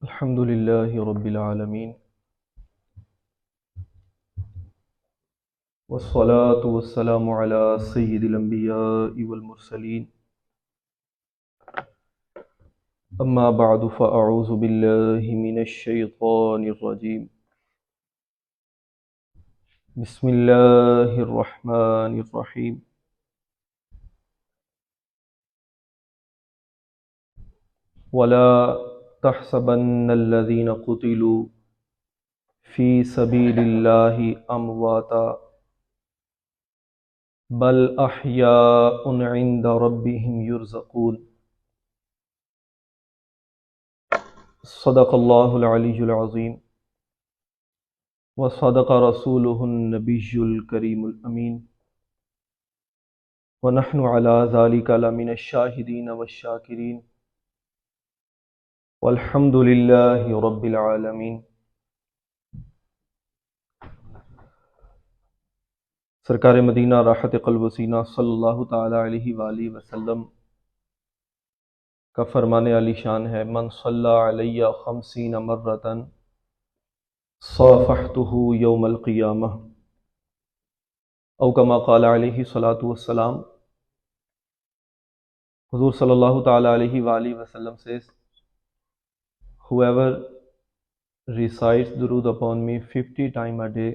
الحمد لله رب العالمين، والصلاة والسلام على سيد الأنبياء والمرسلين. أما بعد فأعوذ بالله من الشيطان الرجيم. بسم الله الرحمن الرحيم. ولا تحسبن الذين قتلوا في سبيل الله أمواتا بل أحياء عند ربهم يرزقون. صدق الله العلي العظيم وصدق رسوله النبي الكريم الأمين، ونحن على ذلك لمن الشاهدين والشاكرين، والحمد لله رب العالمين. سرکار مدینہ راحت قلب و سینہ صلی اللہ تعالی علیہ وآلہ وسلم کا فرمان علی شان ہے: من صلی علی 50 مرۃ صافحتہ یوم القیامہ، او کما قال علیہ الصلاۃ والسلام. حضور صلی اللہ تعالی علیہ وآلہ وسلم says, whoever recites durood upon me 50 times a day,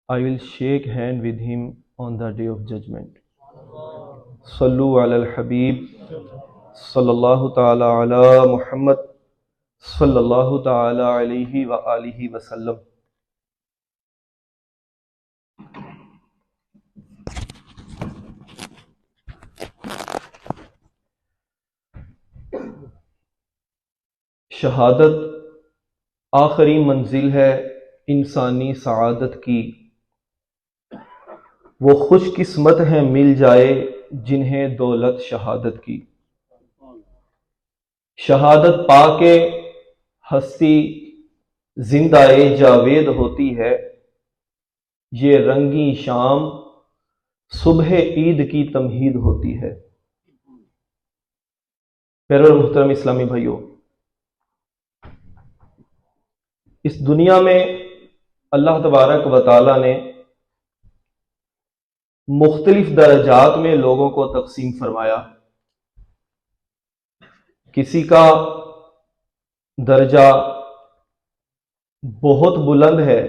I will shake hand with him on the day of judgment. صلو علی الحبیب صلی اللہ تعالی علی محمد صلی اللہ تعالی علیہ وآلہ وسلم. شہادت آخری منزل ہے انسانی سعادت کی. وہ خوش قسمت ہیں مل جائے جنہیں دولت شہادت کی. شہادت پا کے ہستی زندہ جاوید ہوتی ہے، یہ رنگی شام صبح عید کی تمہید ہوتی ہے. پیارے اور محترم اسلامی بھائیوں، اس دنیا میں اللہ تبارک و تعالی نے مختلف درجات میں لوگوں کو تقسیم فرمایا. کسی کا درجہ بہت بلند ہے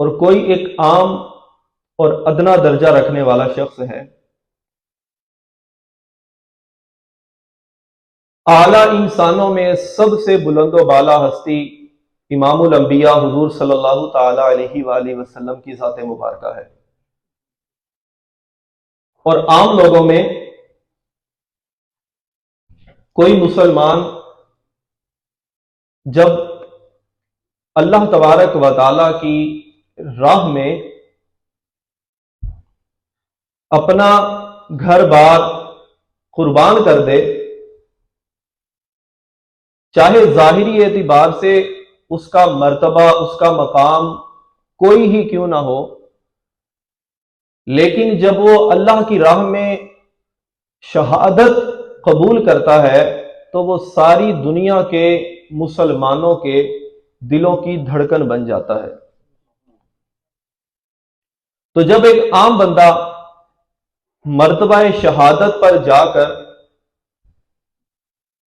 اور کوئی ایک عام اور ادنا درجہ رکھنے والا شخص ہے. اعلیٰ انسانوں میں سب سے بلند و بالا ہستی امام الانبیاء حضور صلی اللہ تعالی علیہ وآلہ وسلم کی ذات مبارکہ ہے. اور عام لوگوں میں کوئی مسلمان جب اللہ تبارک و تعالی کی راہ میں اپنا گھر بار قربان کر دے، چاہے ظاہری اعتبار سے اس کا مرتبہ، اس کا مقام کوئی ہی کیوں نہ ہو، لیکن جب وہ اللہ کی راہ میں شہادت قبول کرتا ہے تو وہ ساری دنیا کے مسلمانوں کے دلوں کی دھڑکن بن جاتا ہے. تو جب ایک عام بندہ مرتبہ شہادت پر جا کر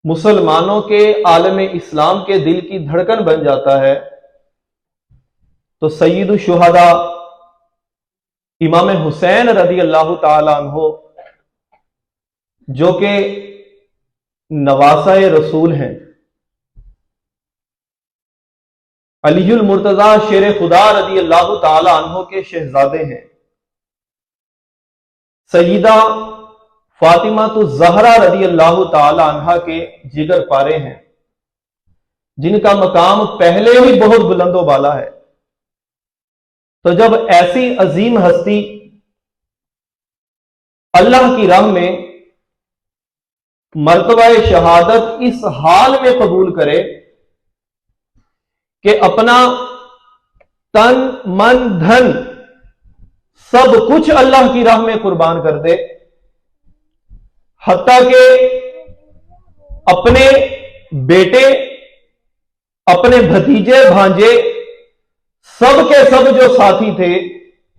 مسلمانوں کے عالم اسلام کے دل کی دھڑکن بن جاتا ہے، تو سید الشہداء امام حسین رضی اللہ تعالی عنہ، جو کہ نواسہ رسول ہیں، علی المرتضیٰ شیر خدا رضی اللہ تعالی عنہ کے شہزادے ہیں، سیدہ فاطمہ الزہرا رضی اللہ تعالی عنہ کے جگر پارے ہیں، جن کا مقام پہلے ہی بہت بلند و بالا ہے. تو جب ایسی عظیم ہستی اللہ کی راہ میں مرتبہ شہادت اس حال میں قبول کرے کہ اپنا تن من دھن سب کچھ اللہ کی راہ میں قربان کر دے، حتیٰ کہ اپنے بیٹے، اپنے بھتیجے بھانجے، سب کے سب جو ساتھی تھے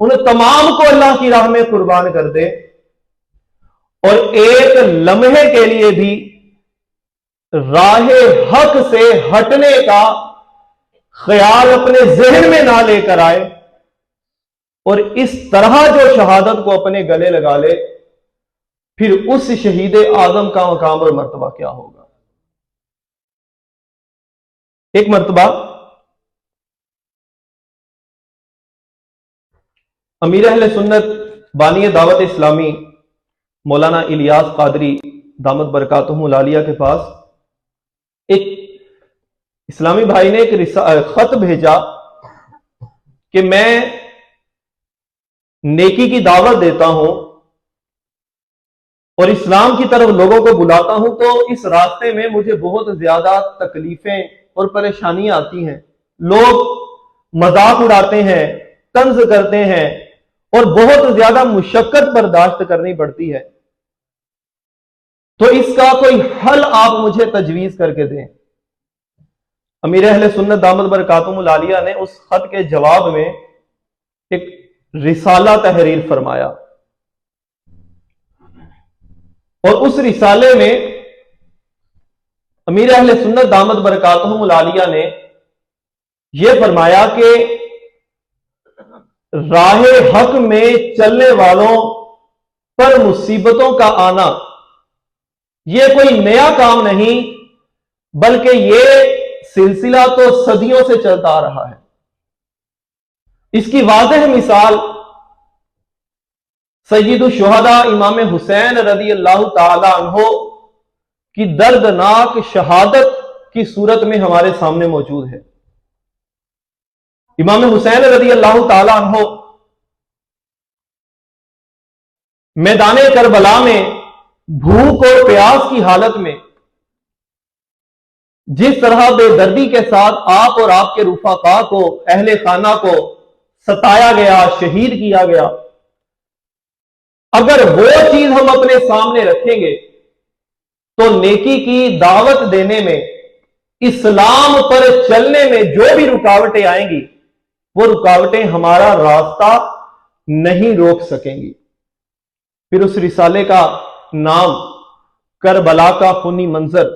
ان تمام کو اللہ کی راہ میں قربان کر دے، اور ایک لمحے کے لیے بھی راہ حق سے ہٹنے کا خیال اپنے ذہن میں نہ لے کر آئے، اور اس طرح جو شہادت کو اپنے گلے لگا لے، پھر اس شہید اعظم کا مقام اور مرتبہ کیا ہوگا۔ ایک مرتبہ امیر اہل سنت بانی دعوت اسلامی مولانا الیاس قادری دامت برکاتہم العالیہ کے پاس ایک اسلامی بھائی نے ایک خط بھیجا کہ میں نیکی کی دعوت دیتا ہوں اور اسلام کی طرف لوگوں کو بلاتا ہوں، تو اس راستے میں مجھے بہت زیادہ تکلیفیں اور پریشانیاں آتی ہیں، لوگ مذاق اڑاتے ہیں، طنز کرتے ہیں، اور بہت زیادہ مشقت برداشت کرنی پڑتی ہے، تو اس کا کوئی حل آپ مجھے تجویز کر کے دیں۔ امیر اہل سنت دامت برکاتہم العالیہ نے اس خط کے جواب میں ایک رسالہ تحریر فرمایا، اور اس رسالے میں امیر اہل سنت دامت برکاتہم العالیہ نے یہ فرمایا کہ راہ حق میں چلنے والوں پر مصیبتوں کا آنا یہ کوئی نیا کام نہیں، بلکہ یہ سلسلہ تو صدیوں سے چلتا آ رہا ہے۔ اس کی واضح مثال سید الشہداء امام حسین رضی اللہ تعالی عنہ کی دردناک شہادت کی صورت میں ہمارے سامنے موجود ہے۔ امام حسین رضی اللہ تعالی عنہ میدان کربلا میں بھوک اور پیاس کی حالت میں جس طرح بے دردی کے ساتھ آپ اور آپ کے رفقاء کو، اہل خانہ کو ستایا گیا، شہید کیا گیا، اگر وہ چیز ہم اپنے سامنے رکھیں گے تو نیکی کی دعوت دینے میں، اسلام پر چلنے میں جو بھی رکاوٹیں آئیں گی وہ رکاوٹیں ہمارا راستہ نہیں روک سکیں گی۔ پھر اس رسالے کا نام کربلا کا خونی منظر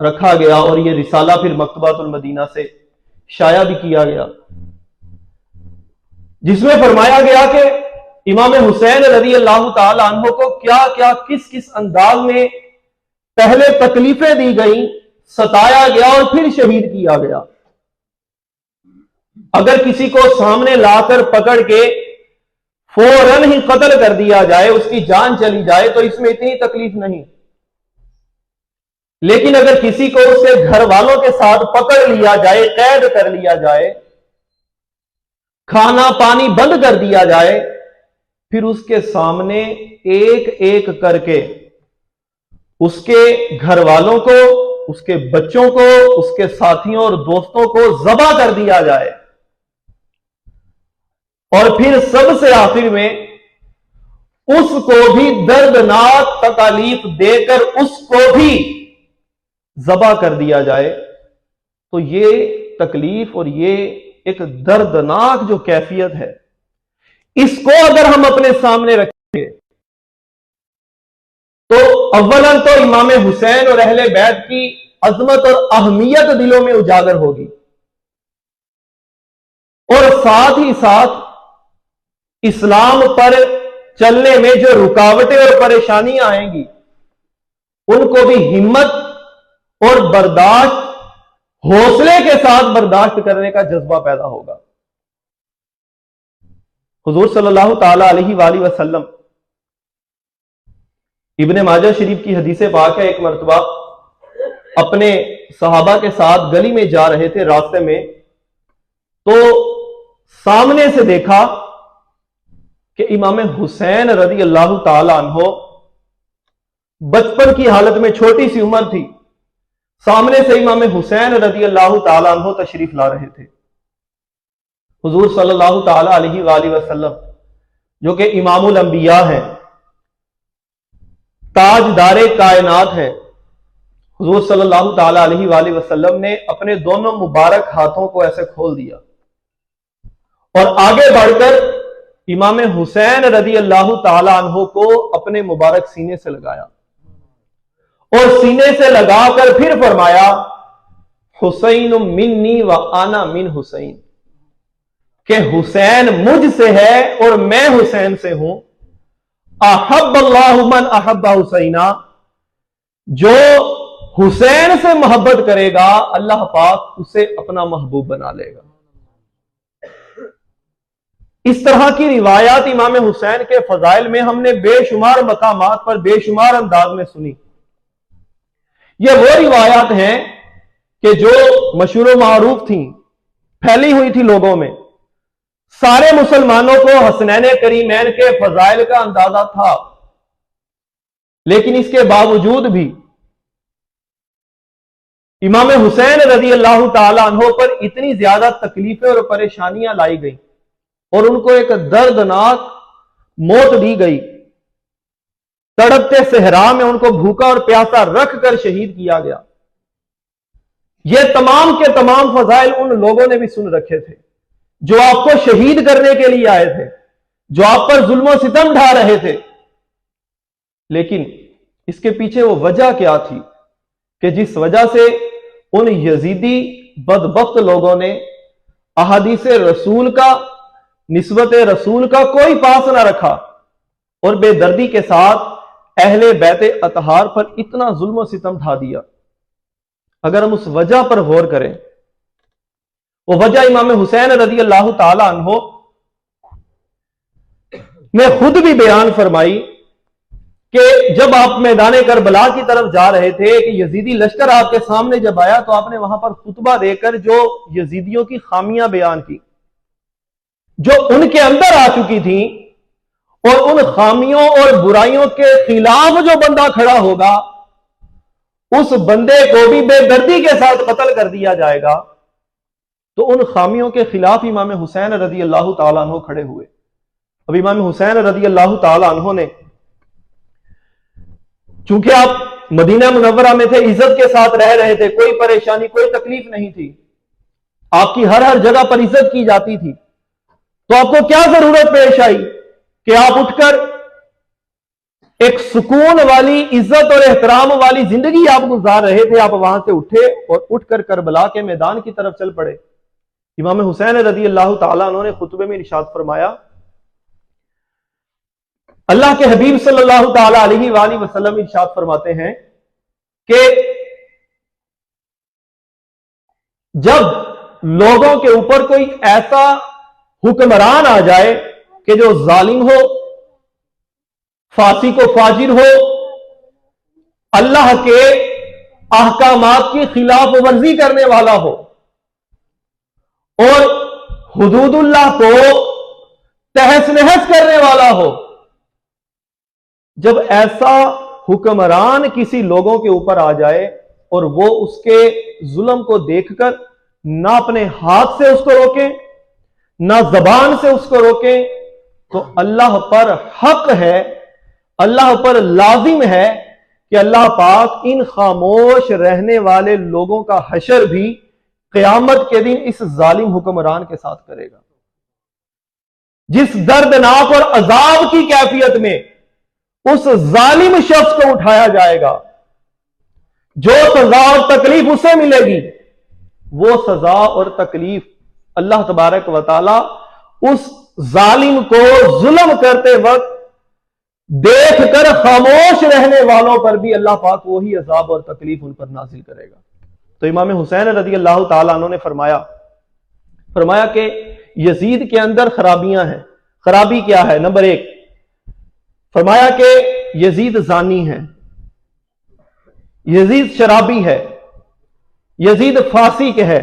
رکھا گیا، اور یہ رسالہ پھر مکتبۃ المدینہ سے شائع بھی کیا گیا، جس میں فرمایا گیا کہ امام حسین رضی اللہ تعالی عنہ کو کیا کیا کس کس انداز میں پہلے تکلیفیں دی گئیں، ستایا گیا اور پھر شہید کیا گیا۔ اگر کسی کو سامنے لا کر پکڑ کے فوراً ہی قتل کر دیا جائے، اس کی جان چلی جائے، تو اس میں اتنی تکلیف نہیں، لیکن اگر کسی کو اس کے گھر والوں کے ساتھ پکڑ لیا جائے، قید کر لیا جائے، کھانا پانی بند کر دیا جائے، پھر اس کے سامنے ایک ایک کر کے اس کے گھر والوں کو، اس کے بچوں کو، اس کے ساتھیوں اور دوستوں کو ذبح کر دیا جائے، اور پھر سب سے آخر میں اس کو بھی دردناک تکالیف دے کر اس کو بھی ذبح کر دیا جائے، تو یہ تکلیف اور یہ ایک دردناک جو کیفیت ہے، اس کو اگر ہم اپنے سامنے رکھیں گے تو اولاً تو امام حسین اور اہل بیت کی عظمت اور اہمیت دلوں میں اجاگر ہوگی، اور ساتھ ہی ساتھ اسلام پر چلنے میں جو رکاوٹیں اور پریشانیاں آئیں گی ان کو بھی ہمت اور برداشت، حوصلے کے ساتھ برداشت کرنے کا جذبہ پیدا ہوگا۔ حضور صلی اللہ تعالی علیہ وآلہ وسلم، ابن ماجہ شریف کی حدیث پاک ہے، ایک مرتبہ اپنے صحابہ کے ساتھ گلی میں جا رہے تھے، راستے میں، تو سامنے سے دیکھا کہ امام حسین رضی اللہ تعالی عنہ بچپن کی حالت میں، چھوٹی سی عمر تھی، سامنے سے امام حسین رضی اللہ تعالی عنہ تشریف لا رہے تھے۔ حضور صلی اللہ تعالی علیہ وآلہ وسلم جو کہ امام الانبیاء ہیں، تاجدار کائنات ہیں، حضور صلی اللہ تعالی علیہ وآلہ وسلم نے اپنے دونوں مبارک ہاتھوں کو ایسے کھول دیا اور آگے بڑھ کر امام حسین رضی اللہ تعالی عنہ کو اپنے مبارک سینے سے لگایا اور سینے سے لگا کر پھر فرمایا حسین منی و انا من حسین، کہ حسین مجھ سے ہے اور میں حسین سے ہوں. احب اللہ من احب حسینا، جو حسین سے محبت کرے گا اللہ پاک اسے اپنا محبوب بنا لے گا. اس طرح کی روایات امام حسین کے فضائل میں ہم نے بے شمار مقامات پر بے شمار انداز میں سنی. یہ وہ روایات ہیں کہ جو مشہور و معروف تھیں، پھیلی ہوئی تھی لوگوں میں. سارے مسلمانوں کو حسنین کریمین کے فضائل کا اندازہ تھا، لیکن اس کے باوجود بھی امام حسین رضی اللہ تعالی عنہ پر اتنی زیادہ تکلیفیں اور پریشانیاں لائی گئیں اور ان کو ایک دردناک موت دی گئی. تڑپتے صحرا میں ان کو بھوکا اور پیاسا رکھ کر شہید کیا گیا. یہ تمام کے تمام فضائل ان لوگوں نے بھی سن رکھے تھے جو آپ کو شہید کرنے کے لیے آئے تھے، جو آپ پر ظلم و ستم ڈھا رہے تھے. لیکن اس کے پیچھے وہ وجہ کیا تھی کہ جس وجہ سے ان یزیدی بدبخت لوگوں نے احادیث رسول کا، نسبت رسول کا کوئی پاس نہ رکھا اور بے دردی کے ساتھ اہل بیت اطہار پر اتنا ظلم و ستم ڈھا دیا. اگر ہم اس وجہ پر غور کریں، وہ وجہ امام حسین رضی اللہ تعالی عنہ نے خود بھی بیان فرمائی کہ جب آپ میدان کربلا کی طرف جا رہے تھے کہ یزیدی لشکر آپ کے سامنے جب آیا تو آپ نے وہاں پر خطبہ دے کر جو یزیدیوں کی خامیاں بیان کی، جو ان کے اندر آ چکی تھیں، اور ان خامیوں اور برائیوں کے خلاف جو بندہ کھڑا ہوگا اس بندے کو بھی بے دردی کے ساتھ قتل کر دیا جائے گا. تو ان خامیوں کے خلاف امام حسین رضی اللہ تعالیٰ عنہ کھڑے ہوئے. اب امام حسین رضی اللہ تعالیٰ عنہ نے، چونکہ آپ مدینہ منورہ میں تھے، عزت کے ساتھ رہ رہے تھے، کوئی پریشانی کوئی تکلیف نہیں تھی، آپ کی ہر جگہ پر عزت کی جاتی تھی، تو آپ کو کیا ضرورت پیش آئی کہ آپ اٹھ کر ایک سکون والی، عزت اور احترام والی زندگی آپ گزار رہے تھے، آپ وہاں سے اٹھے اور اٹھ کر کربلا کے میدان کی طرف چل پڑے. امام حسین رضی اللہ تعالیٰ عنہ نے خطبے میں ارشاد فرمایا، اللہ کے حبیب صلی اللہ تعالیٰ علیہ وآلہ وسلم ارشاد فرماتے ہیں کہ جب لوگوں کے اوپر کوئی ایسا حکمران آ جائے کہ جو ظالم ہو، فاسق و فاجر ہو، اللہ کے احکامات کی خلاف ورزی کرنے والا ہو اور حدود اللہ کو تہس نہس کرنے والا ہو، جب ایسا حکمران کسی لوگوں کے اوپر آ جائے اور وہ اس کے ظلم کو دیکھ کر نہ اپنے ہاتھ سے اس کو روکیں نہ زبان سے اس کو روکیں، تو اللہ پر حق ہے، اللہ پر لازم ہے کہ اللہ پاک ان خاموش رہنے والے لوگوں کا حشر بھی قیامت کے دن اس ظالم حکمران کے ساتھ کرے گا. جس دردناک اور عذاب کی کیفیت میں اس ظالم شخص کو اٹھایا جائے گا، جو سزا اور تکلیف اسے ملے گی، وہ سزا اور تکلیف اللہ تبارک و تعالی اس ظالم کو ظلم کرتے وقت دیکھ کر خاموش رہنے والوں پر بھی اللہ پاک وہی عذاب اور تکلیف ان پر نازل کرے گا. تو امام حسین رضی اللہ تعالیٰ عنہ نے فرمایا کہ یزید کے اندر خرابیاں ہیں. خرابی کیا ہے؟ نمبر 1، فرمایا کہ یزید زانی ہے، یزید شرابی ہے، یزید فاسق ہے،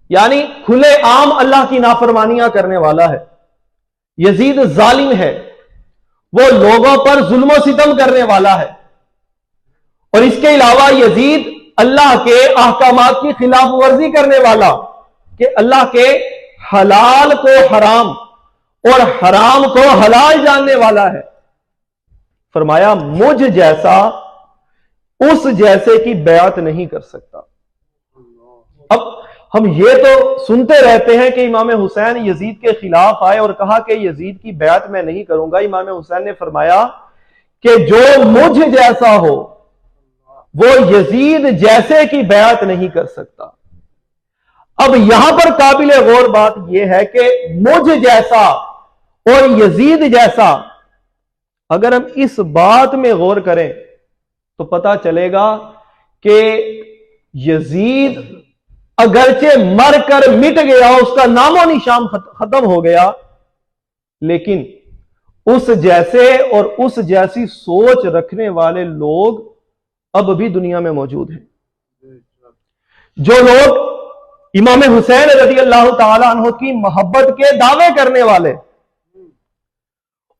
یعنی کھلے عام اللہ کی نافرمانیاں کرنے والا ہے. یزید ظالم ہے، وہ لوگوں پر ظلم و ستم کرنے والا ہے، اور اس کے علاوہ یزید اللہ کے احکامات کی خلاف ورزی کرنے والا، کہ اللہ کے حلال کو حرام اور حرام کو حلال جاننے والا ہے. فرمایا مجھ جیسا اس جیسے کی بیعت نہیں کر سکتا۔ اب ہم یہ تو سنتے رہتے ہیں کہ امام حسین یزید کے خلاف آئے اور کہا کہ یزید کی بیعت میں نہیں کروں گا۔ امام حسین نے فرمایا کہ جو مجھ جیسا ہو وہ یزید جیسے کی بیعت نہیں کر سکتا۔ اب یہاں پر قابل غور بات یہ ہے کہ مجھ جیسا اور یزید جیسا، اگر ہم اس بات میں غور کریں تو پتہ چلے گا کہ یزید اگرچہ مر کر مٹ گیا، اس کا نام و نشان ختم ہو گیا، لیکن اس جیسے اور اس جیسی سوچ رکھنے والے لوگ اب بھی دنیا میں موجود ہیں۔ جو لوگ امام حسین رضی اللہ تعالی عنہ کی محبت کے دعوے کرنے والے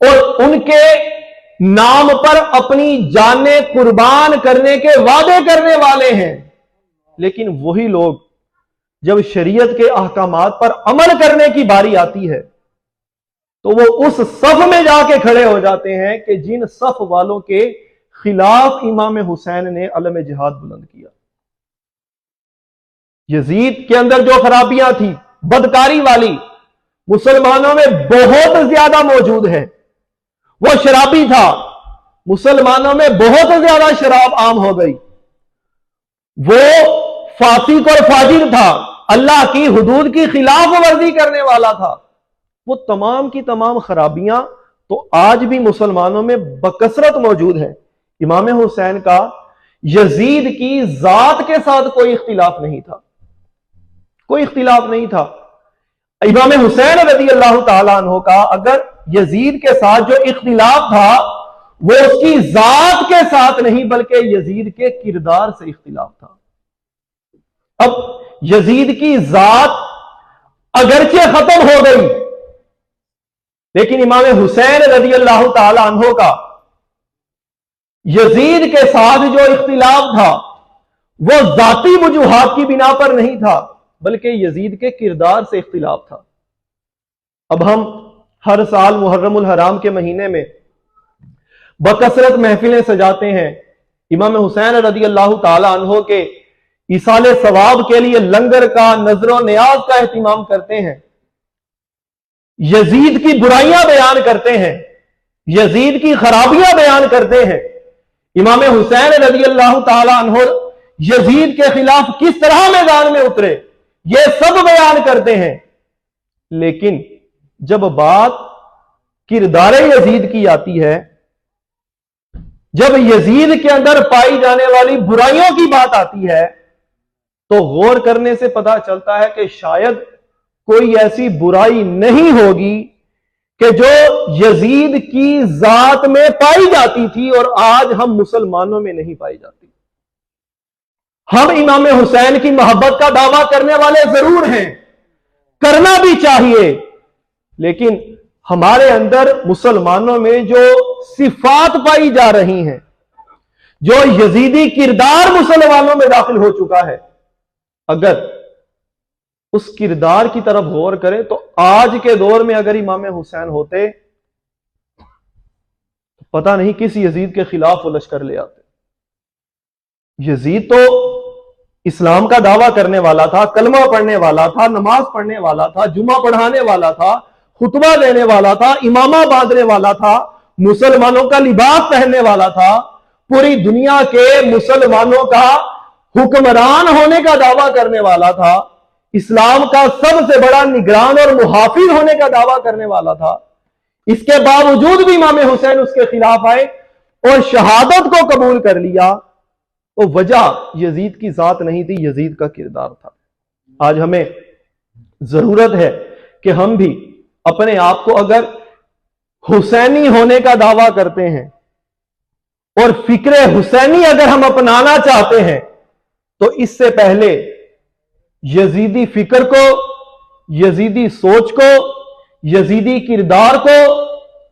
اور ان کے نام پر اپنی جانیں قربان کرنے کے وعدے کرنے والے ہیں، لیکن وہی لوگ جب شریعت کے احکامات پر عمل کرنے کی باری آتی ہے تو وہ اس صف میں جا کے کھڑے ہو جاتے ہیں کہ جن صف والوں کے خلاف امام حسین نے علم جہاد بلند کیا۔ یزید کے اندر جو خرابیاں تھیں بدکاری والی، مسلمانوں میں بہت زیادہ موجود ہے۔ وہ شرابی تھا، مسلمانوں میں بہت زیادہ شراب عام ہو گئی۔ وہ فاسق اور فاجر تھا، اللہ کی حدود کی خلاف ورزی کرنے والا تھا۔ وہ تمام کی تمام خرابیاں تو آج بھی مسلمانوں میں بکثرت موجود ہیں۔ امام حسین کا یزید کی ذات کے ساتھ کوئی اختلاف نہیں تھا، کوئی اختلاف نہیں تھا۔ امام حسین رضی اللہ تعالیٰ عنہ کا اگر یزید کے ساتھ جو اختلاف تھا وہ اس کی ذات کے ساتھ نہیں بلکہ یزید کے کردار سے اختلاف تھا۔ اب یزید کی ذات اگرچہ ختم ہو گئی، لیکن امام حسین رضی اللہ تعالی عنہ کا یزید کے ساتھ جو اختلاف تھا وہ ذاتی وجوہات کی بنا پر نہیں تھا بلکہ یزید کے کردار سے اختلاف تھا۔ اب ہم ہر سال محرم الحرام کے مہینے میں بکثرت محفلیں سجاتے ہیں، امام حسین رضی اللہ تعالی عنہ کے ایصال ثواب کے لیے لنگر کا، نذر و نیاز کا اہتمام کرتے ہیں، یزید کی برائیاں بیان کرتے ہیں، یزید کی خرابیاں بیان کرتے ہیں۔ امام حسین رضی اللہ تعالی عنہ یزید کے خلاف کس طرح میدان میں اترے یہ سب بیان کرتے ہیں، لیکن جب بات کردار یزید کی آتی ہے، جب یزید کے اندر پائی جانے والی برائیوں کی بات آتی ہے تو غور کرنے سے پتہ چلتا ہے کہ شاید کوئی ایسی برائی نہیں ہوگی کہ جو یزید کی ذات میں پائی جاتی تھی اور آج ہم مسلمانوں میں نہیں پائی جاتی۔ ہم امام حسین کی محبت کا دعویٰ کرنے والے ضرور ہیں، کرنا بھی چاہیے، لیکن ہمارے اندر مسلمانوں میں جو صفات پائی جا رہی ہیں، جو یزیدی کردار مسلمانوں میں داخل ہو چکا ہے، اگر اس کردار کی طرف غور کریں تو آج کے دور میں اگر امام حسین ہوتے پتہ نہیں کس یزید کے خلاف وہ لشکر لے آتے۔ یزید تو اسلام کا دعویٰ کرنے والا تھا، کلمہ پڑھنے والا تھا، نماز پڑھنے والا تھا، جمعہ پڑھانے والا تھا، خطبہ دینے والا تھا، امامہ باندھنے والا تھا، مسلمانوں کا لباس پہننے والا تھا، پوری دنیا کے مسلمانوں کا حکمران ہونے کا دعویٰ کرنے والا تھا، اسلام کا سب سے بڑا نگران اور محافظ ہونے کا دعویٰ کرنے والا تھا۔ اس کے باوجود بھی امام حسین اس کے خلاف آئے اور شہادت کو قبول کر لیا، تو وجہ یزید کی ذات نہیں تھی، یزید کا کردار تھا۔ آج ہمیں ضرورت ہے کہ ہم بھی اپنے آپ کو اگر حسینی ہونے کا دعویٰ کرتے ہیں اور فکر حسینی اگر ہم اپنانا چاہتے ہیں تو اس سے پہلے یزیدی فکر کو، یزیدی سوچ کو، یزیدی کردار کو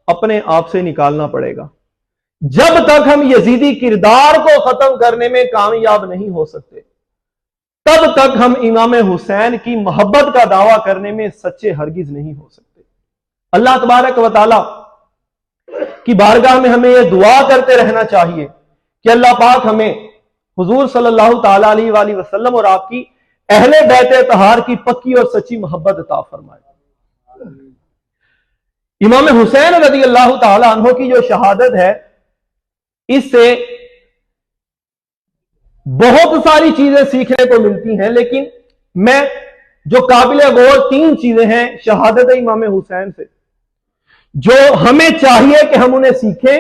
اپنے آپ سے نکالنا پڑے گا۔ جب تک ہم یزیدی کردار کو ختم کرنے میں کامیاب نہیں ہو سکتے تب تک ہم امام حسین کی محبت کا دعویٰ کرنے میں سچے ہرگز نہیں ہو سکتے۔ اللہ تبارک و تعالی کی بارگاہ میں ہمیں یہ دعا کرتے رہنا چاہیے کہ اللہ پاک ہمیں حضور صلی اللہ تعالی علیہ وآلہ وسلم اور آپ کی اہل بیت اطہار کی پکی اور سچی محبت عطا فرمائے۔ امام حسین رضی اللہ تعالی عنہ کی جو شہادت ہے، اس سے بہت ساری چیزیں سیکھنے کو ملتی ہیں، لیکن میں جو قابل غور 3 چیزیں ہیں شہادت امام حسین سے جو ہمیں چاہیے کہ ہم انہیں سیکھیں،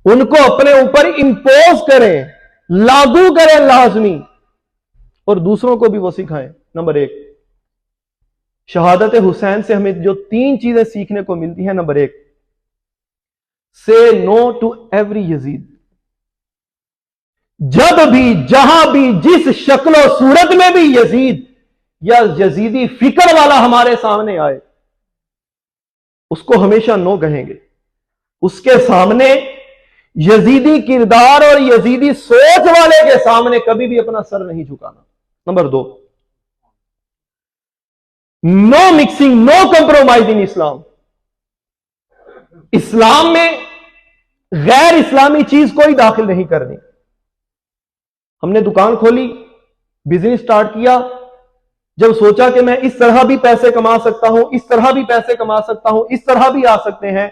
ان کو اپنے اوپر امپوز کریں، لاگو کریں لازمی، اور دوسروں کو بھی وہ سکھائیں۔ نمبر 1، شہادت حسین سے ہمیں جو 3 چیزیں سیکھنے کو ملتی ہیں۔ Number 1، say no to every یزید۔ جب بھی، جہاں بھی، جس شکل و صورت میں بھی یزید یا یزیدی فکر والا ہمارے سامنے آئے، اس کو ہمیشہ نو کہیں گے۔ اس کے سامنے، یزیدی کردار اور یزیدی سوچ والے کے سامنے کبھی بھی اپنا سر نہیں جھکانا۔ نمبر 2، نو مکسنگ، نو کمپرومائز ان اسلام۔ اسلام میں غیر اسلامی چیز کوئی داخل نہیں کرنی۔ ہم نے دکان کھولی، بزنس سٹارٹ کیا، جب سوچا کہ میں اس طرح بھی پیسے کما سکتا ہوں، اس طرح بھی پیسے کما سکتا ہوں، اس طرح بھی آ سکتے ہیں،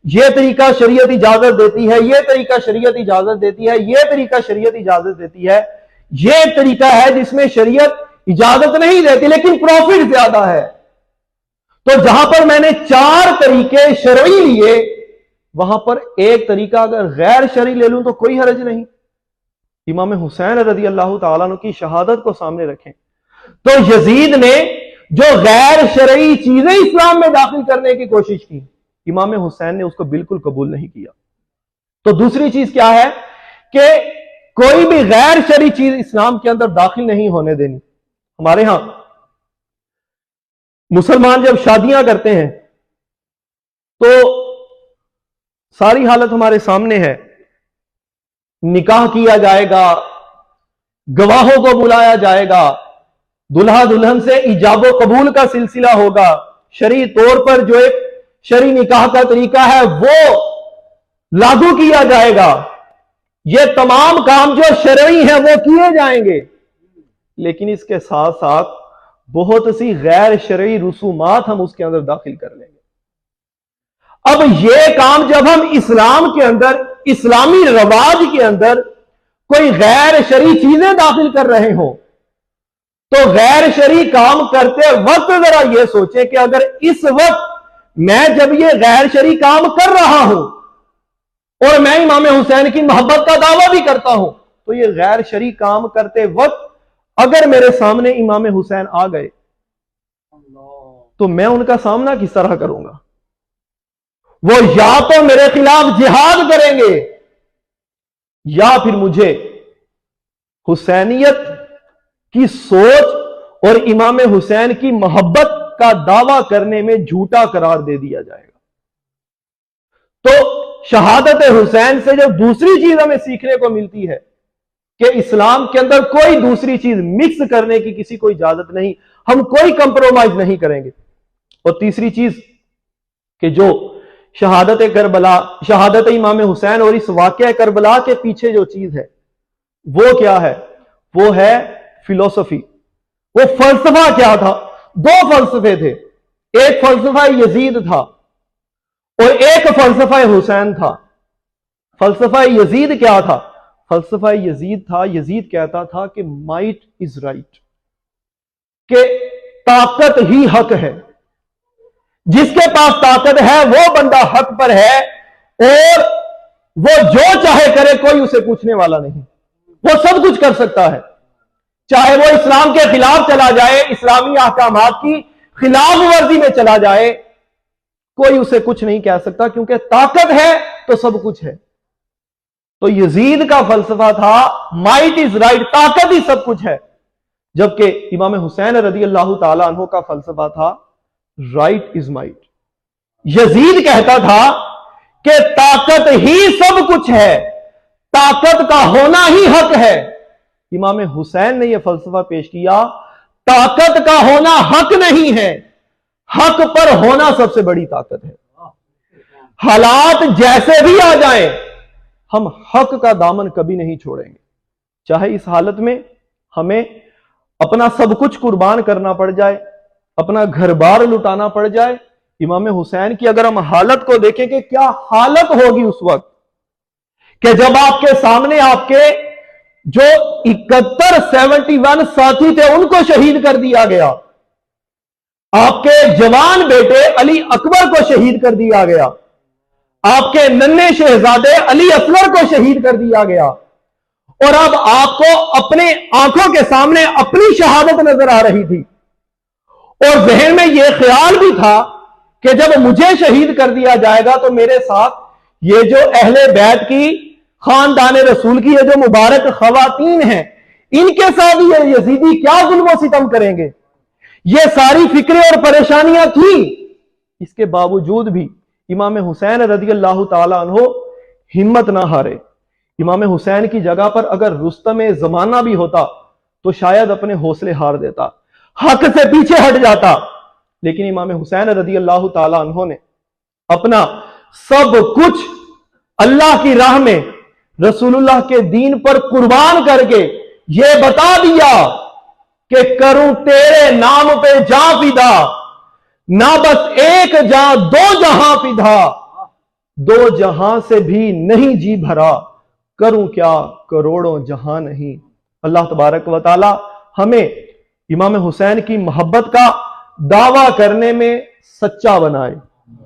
یہ طریقہ شریعت اجازت دیتی ہے، یہ طریقہ شریعت اجازت دیتی ہے، یہ طریقہ شریعت اجازت دیتی ہے، یہ طریقہ ہے جس میں شریعت اجازت نہیں دیتی لیکن پروفٹ زیادہ ہے۔ تو جہاں پر میں نے 4 طریقے شرعی لیے، وہاں پر ایک طریقہ اگر غیر شرعی لے لوں تو کوئی حرج نہیں۔ امام حسین رضی اللہ تعالیٰ عنہ کی شہادت کو سامنے رکھیں تو یزید نے جو غیر شرعی چیزیں اسلام میں داخل کرنے کی کوشش کی، امام حسین نے اس کو بالکل قبول نہیں کیا۔ تو دوسری چیز کیا ہے کہ کوئی بھی غیر شرعی چیز اسلام کے اندر داخل نہیں ہونے دینی۔ ہمارے ہاں مسلمان جب شادیاں کرتے ہیں تو ساری حالت ہمارے سامنے ہے، نکاح کیا جائے گا، گواہوں کو بلایا جائے گا، دلہا دلہن سے ایجاب و قبول کا سلسلہ ہوگا، شرعی طور پر جو ایک شرعی نکاح کا طریقہ ہے وہ لاگو کیا جائے گا۔ یہ تمام کام جو شرعی ہیں وہ کیے جائیں گے، لیکن اس کے ساتھ ساتھ بہت سی غیر شرعی رسومات ہم اس کے اندر داخل کر لیں گے۔ اب یہ کام جب ہم اسلام کے اندر، اسلامی رواج کے اندر کوئی غیر شرعی چیزیں داخل کر رہے ہوں تو غیر شرعی کام کرتے وقت ذرا یہ سوچیں کہ اگر اس وقت میں جب یہ غیر شرعی کام کر رہا ہوں اور میں امام حسین کی محبت کا دعویٰ بھی کرتا ہوں، تو یہ غیر شرعی کام کرتے وقت اگر میرے سامنے امام حسین آ گئے تو میں ان کا سامنا کس طرح کروں گا؟ وہ یا تو میرے خلاف جہاد کریں گے یا پھر مجھے حسینیت کی سوچ اور امام حسین کی محبت کا دعویٰ کرنے میں جھوٹا قرار دے دیا جائے گا۔ تو شہادت حسین سے جو دوسری چیز ہمیں سیکھنے کو ملتی ہے کہ اسلام کے اندر کوئی دوسری چیز مکس کرنے کی کسی کو اجازت نہیں، ہم کوئی کمپرومائز نہیں کریں گے۔ اور تیسری چیز کہ جو شہادت کربلا، شہادت امام حسین اور اس واقعہ کربلا کے پیچھے جو چیز ہے وہ کیا ہے؟ وہ ہے فلسفی۔ وہ فلسفہ کیا تھا؟ 2 فلسفے تھے، ایک فلسفہ یزید تھا اور ایک فلسفہ حسین تھا۔ فلسفہ یزید کیا تھا؟ فلسفہ یزید تھا، یزید کہتا تھا کہ مائٹ از رائٹ، کہ طاقت ہی حق ہے، جس کے پاس طاقت ہے وہ بندہ حق پر ہے اور وہ جو چاہے کرے، کوئی اسے پوچھنے والا نہیں، وہ سب کچھ کر سکتا ہے، چاہے وہ اسلام کے خلاف چلا جائے، اسلامی احکامات کی خلاف ورزی میں چلا جائے، کوئی اسے کچھ نہیں کہہ سکتا، کیونکہ طاقت ہے تو سب کچھ ہے۔ تو یزید کا فلسفہ تھا مائٹ از رائٹ، طاقت ہی سب کچھ ہے، جبکہ امام حسین رضی اللہ تعالی عنہ کا فلسفہ تھا رائٹ از مائٹ۔ یزید کہتا تھا کہ طاقت ہی سب کچھ ہے، طاقت کا ہونا ہی حق ہے۔ امام حسین نے یہ فلسفہ پیش کیا، طاقت کا ہونا حق نہیں ہے، حق پر ہونا سب سے بڑی طاقت ہے۔ حالات جیسے بھی آ جائیں ہم حق کا دامن کبھی نہیں چھوڑیں گے۔ چاہے اس حالت میں ہمیں اپنا سب کچھ قربان کرنا پڑ جائے، اپنا گھر بار لٹانا پڑ جائے، امام حسین کی اگر ہم حالت کو دیکھیں کہ کیا حالت ہوگی اس وقت کہ جب آپ کے سامنے آپ کے جو 71 ساتھی تھے ان کو شہید کر دیا گیا، آپ کے جوان بیٹے علی اکبر کو شہید کر دیا گیا، آپ کے ننھے شہزادے علی اصغر کو شہید کر دیا گیا، اور اب آپ کو اپنے آنکھوں کے سامنے اپنی شہادت نظر آ رہی تھی، اور ذہن میں یہ خیال بھی تھا کہ جب مجھے شہید کر دیا جائے گا تو میرے ساتھ یہ جو اہل بیت کی خاندان رسول کی یہ جو مبارک خواتین ہیں ان کے ساتھ یہ یزیدی کیا ظلم و ستم کریں گے۔ یہ ساری فکریں اور پریشانیاں تھیں، اس کے باوجود بھی امام حسین رضی اللہ تعالی عنہ ہمت نہ ہارے۔ امام حسین کی جگہ پر اگر رستم زمانہ بھی ہوتا تو شاید اپنے حوصلے ہار دیتا، حق سے پیچھے ہٹ جاتا، لیکن امام حسین رضی اللہ تعالی عنہ نے اپنا سب کچھ اللہ کی راہ میں رسول اللہ کے دین پر قربان کر کے یہ بتا دیا کہ کروں تیرے نام پہ جاں فدا، نہ بس ایک جاں دو جہاں فدا، دو جہاں سے بھی نہیں جی بھرا، کروں کیا کروڑوں جہاں نہیں۔ اللہ تبارک و تعالی ہمیں امام حسین کی محبت کا دعویٰ کرنے میں سچا بنائے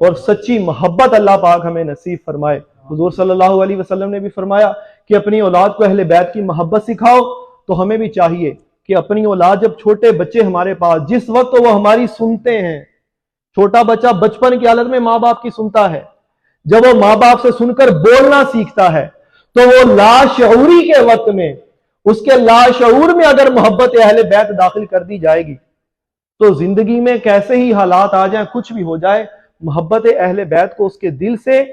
اور سچی محبت اللہ پاک ہمیں نصیب فرمائے۔ حضور صلی اللہ علیہ وسلم نے بھی فرمایا کہ اپنی اولاد کو اہل بیت کی محبت سکھاؤ، تو ہمیں بھی چاہیے کہ اپنی اولاد جب چھوٹے بچے ہمارے پاس جس وقت وہ ہماری سنتے ہیں، چھوٹا بچہ بچپن کی حالت میں ماں باپ کی سنتا ہے، جب وہ ماں باپ سے سن کر بولنا سیکھتا ہے تو وہ لاشعوری کے وقت میں اس کے لاشعور میں اگر محبت اہل بیت داخل کر دی جائے گی تو زندگی میں کیسے ہی حالات آ جائیں، کچھ بھی ہو جائے، محبت اہل بیت کو اس کے دل سے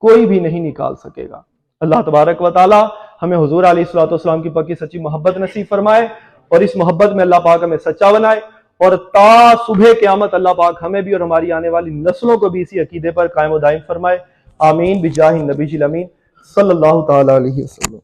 کوئی بھی نہیں نکال سکے گا۔ اللہ تبارک و تعالی ہمیں حضور علیہ الصلوۃ والسلام کی پاکی سچی محبت نصیب فرمائے اور اس محبت میں اللہ پاک ہمیں سچا بنائے، اور تا صبح قیامت اللہ پاک ہمیں بھی اور ہماری آنے والی نسلوں کو بھی اسی عقیدے پر قائم و دائم فرمائے۔ آمین بجاہ النبی الامین صلی اللہ تعالی علیہ وسلم۔